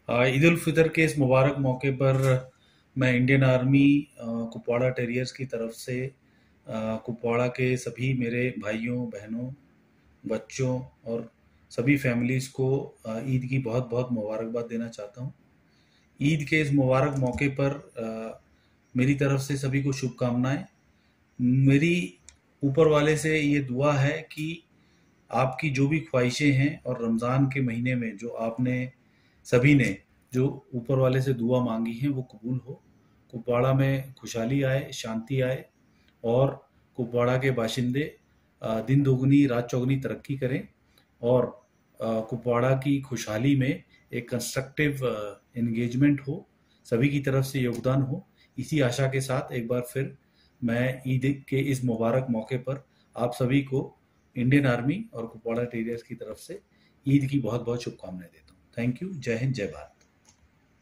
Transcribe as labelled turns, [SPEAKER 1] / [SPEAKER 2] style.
[SPEAKER 1] ईद उल फितर के इस मुबारक मौके पर मैं इंडियन आर्मी कुपवाड़ा टेरियर्स की तरफ से कुपवाड़ा के सभी मेरे भाइयों बहनों बच्चों और सभी फैमिलीज़ को ईद की बहुत बहुत मुबारकबाद देना चाहता हूँ। ईद के इस मुबारक मौके पर मेरी तरफ से सभी को शुभकामनाएं। मेरी ऊपर वाले से ये दुआ है कि आपकी जो भी ख्वाहिशें हैं और रमज़ान के महीने में जो आपने सभी ने जो ऊपर वाले से दुआ मांगी है वो कबूल हो। कुपवाड़ा में खुशहाली आए, शांति आए और कुपवाड़ा के बाशिंदे दिन दोगुनी रात चौगुनी तरक्की करें और कुपवाड़ा की खुशहाली में एक कंस्ट्रक्टिव एंगेजमेंट हो, सभी की तरफ से योगदान हो। इसी आशा के साथ एक बार फिर मैं ईद के इस मुबारक मौके पर आप सभी को इंडियन आर्मी और कुपवाड़ा टेरियर्स की तरफ से ईद की बहुत बहुत शुभकामनाएं देता हूँ। Thank you. जय हिंद, जय भारत।